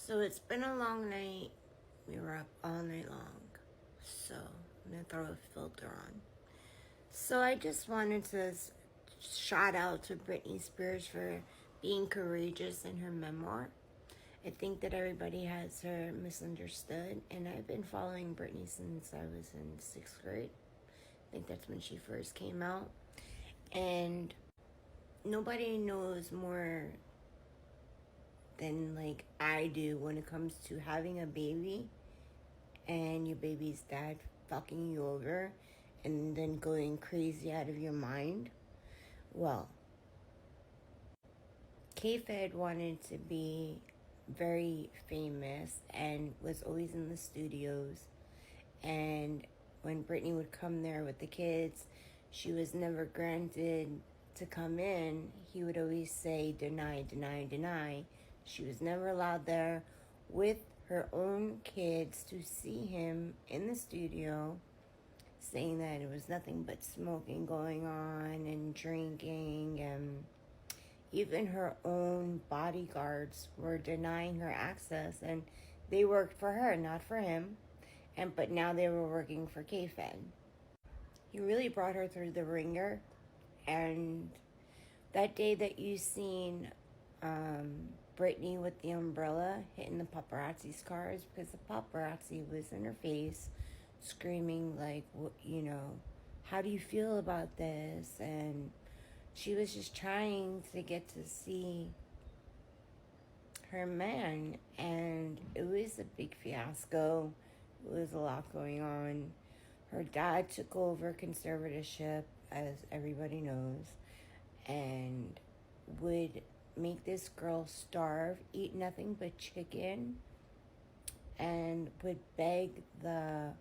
So it's been a long night. We were up all night long. So I'm going to throw a filter on. So I just wanted to shout out to Britney Spears for being courageous in her memoir. I think that everybody has her misunderstood, and I've been following Britney since I was in 6th grade. I think that's when she first came out. And nobody knows more than like I do when it comes to having a baby and your baby's dad fucking you over and then going crazy out of your mind. Well, K-Fed wanted to be very famous and was always in the studios, and when Britney would come there with the kids, she was never granted to come in. He would always say deny, deny, deny. She was never allowed there with her own kids to see him in the studio, saying that it was nothing but smoking going on and drinking, and even her own bodyguards were denying her access, and they worked for her, not for him. But now they were working for K-Fed. He really brought her through the ringer, and that day that you seen Britney with the umbrella hitting the paparazzi's cars, because the paparazzi was in her face screaming like, how do you feel about this? And she was just trying to get to see her man, and it was a big fiasco. It was a lot going on. Her dad took over conservatorship, as everybody knows, and would make this girl starve, eat nothing but chicken, and would beg the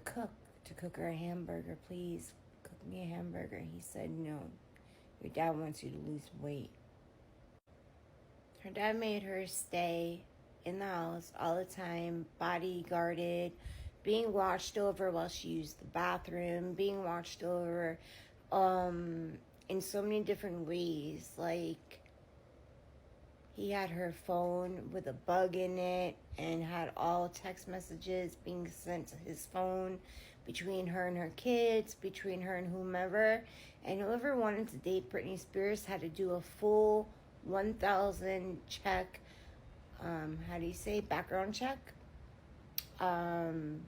cook to cook her a hamburger. Please cook me a hamburger. He said no. Your dad wants you to lose weight. Her dad made her stay in the house all the time, bodyguarded, being watched over while she used the bathroom, being watched over in so many different ways. Like, he had her phone with a bug in it and had all text messages being sent to his phone between her and her kids, between her and whomever. And whoever wanted to date Britney Spears had to do a full 1,000 check, background check. And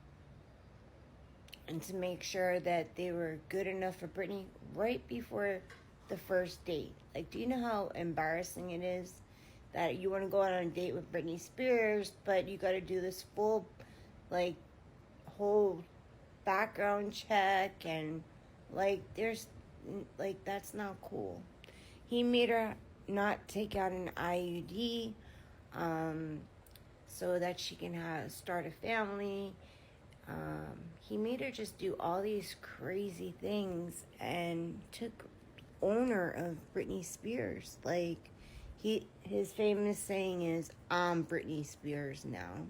to make sure that they were good enough for Britney right before the first date. Like, do you know how embarrassing it is that you want to go out on a date with Britney Spears, but you got to do this full, whole background check, and, that's not cool. He made her not take out an IUD, so that she can start a family. He made her just do all these crazy things and took owner of Britney Spears. His famous saying is, I'm Britney Spears now.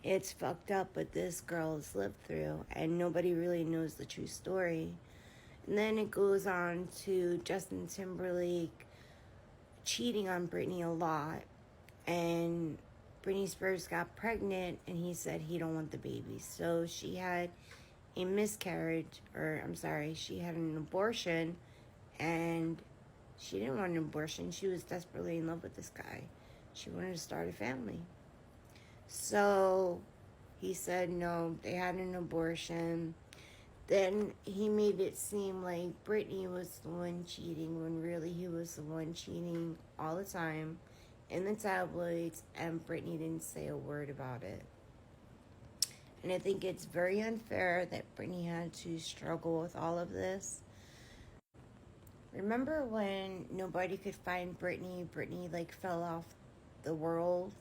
It's fucked up what this girl has lived through, and nobody really knows the true story. And then it goes on to Justin Timberlake cheating on Britney a lot, and Britney Spears got pregnant, and he said he don't want the baby. So she had a miscarriage, she had an abortion, and she didn't want an abortion. She was desperately in love with this guy. She wanted to start a family. So he said no, they had an abortion. Then he made it seem like Britney was the one cheating, when really he was the one cheating all the time in the tabloids, and Britney didn't say a word about it. And I think it's very unfair that Britney had to struggle with all of this. Remember when nobody could find Britney? Britney fell off the world.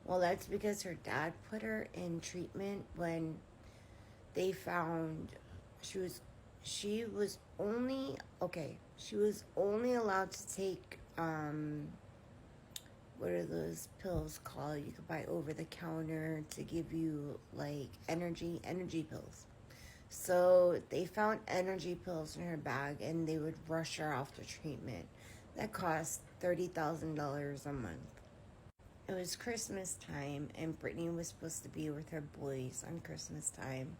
Well, that's because her dad put her in treatment when they found she was only allowed to take what are those pills called you could buy over the counter to give you energy pills. So they found energy pills in her bag, and they would rush her off to treatment. That cost $30,000 a month. It was Christmas time, and Britney was supposed to be with her boys on Christmas time.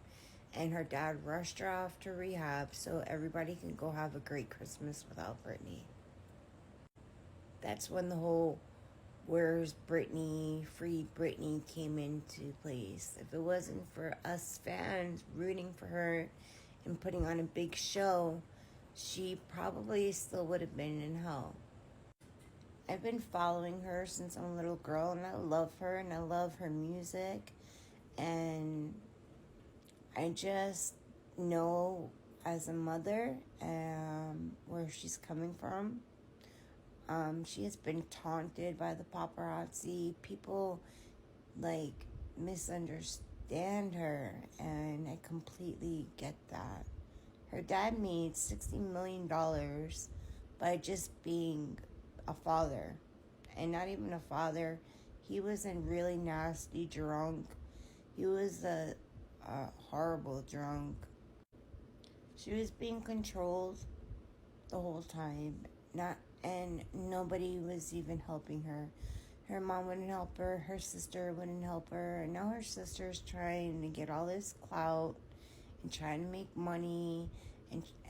And her dad rushed her off to rehab so everybody can go have a great Christmas without Britney. That's when the whole "Where's Britney? Free Britney" came into place. If it wasn't for us fans rooting for her and putting on a big show, she probably still would have been in hell. I've been following her since I'm a little girl, and I love her, and I love her music, and I just know as a mother where she's coming from. She has been taunted by the paparazzi. People like misunderstand her, and I completely get that. Her dad made $60 million by just being a father, and not even a father. He was a really nasty drunk. He was a horrible drunk. She was being controlled the whole time, and nobody was even helping her. Her mom wouldn't help her, her sister wouldn't help her, and now her sister's trying to get all this clout and trying to make money,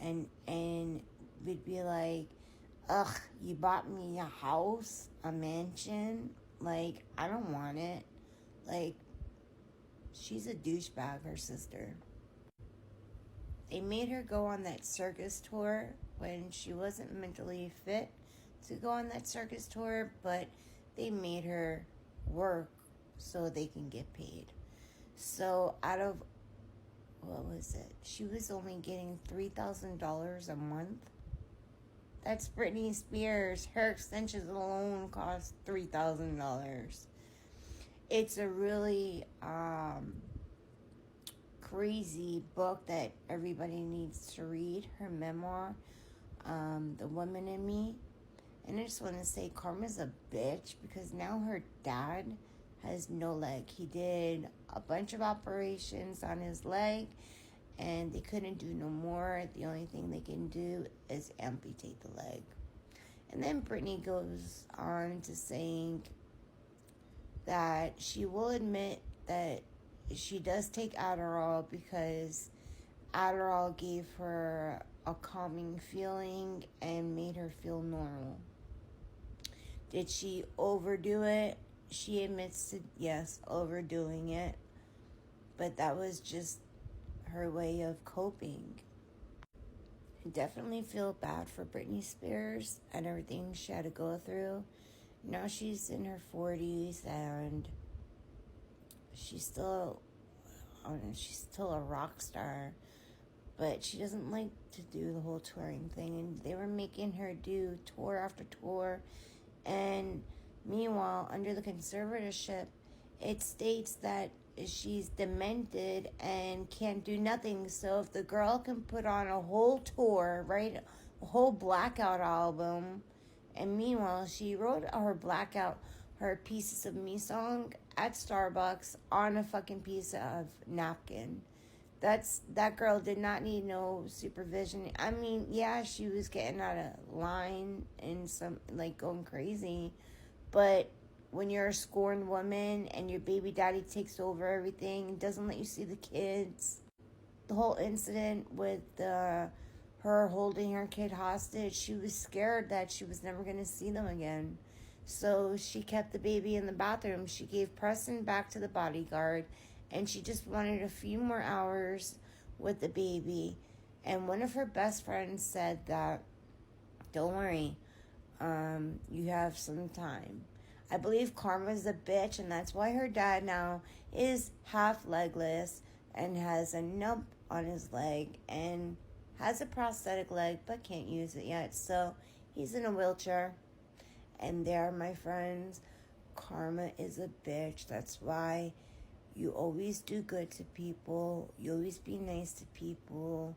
and we'd be like, ugh, you bought me a house, a mansion, like, I don't want it. Like, she's a douchebag, her sister. They made her go on that circus tour when she wasn't mentally fit to go on that circus tour, but they made her work so they can get paid. So out of, what was it? She was only getting $3,000 a month. That's Britney Spears. Her extensions alone cost $3,000. It's a really crazy book that everybody needs to read. Her memoir, The Woman in Me. And I just want to say Karma's a bitch because now her dad has no leg. He did a bunch of operations on his leg and they couldn't do no more. The only thing they can do is amputate the leg. And then Britney goes on to saying that she will admit that she does take Adderall because Adderall gave her a calming feeling and made her feel normal. Did she overdo it? She admits to, yes, overdoing it. But that was just her way of coping. I definitely feel bad for Britney Spears and everything she had to go through. Now she's in her 40s and she's still a rock star, but she doesn't like to do the whole touring thing, and they were making her do tour after tour, and meanwhile, under the conservatorship, it states that she's demented and can't do nothing. So if the girl can put on a whole tour, right, a whole Blackout album, and meanwhile she wrote her Pieces of Me song at Starbucks on a fucking piece of napkin. That girl did not need no supervision. I mean, yeah, she was getting out of line and some like going crazy, but when you're a scorned woman and your baby daddy takes over everything and doesn't let you see the kids, the whole incident with her holding her kid hostage, she was scared that she was never going to see them again. So she kept the baby in the bathroom. She gave Preston back to the bodyguard, and she just wanted a few more hours with the baby. And one of her best friends said that, don't worry, you have some time. I believe Karma's a bitch, and that's why her dad now is half legless and has a nump on his leg and has a prosthetic leg but can't use it yet. So he's in a wheelchair. And there, my friends, Karma is a bitch. That's why you always do good to people. You always be nice to people,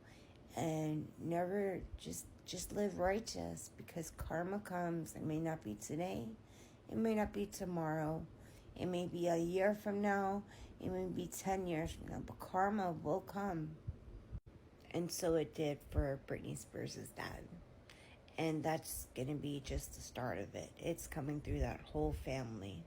and never just live righteous, because karma comes. It may not be today. It may not be tomorrow. It may be a year from now. It may be 10 years from now. But karma will come. And so it did for Britney Spears' dad. And that's going to be just the start of it. It's coming through that whole family.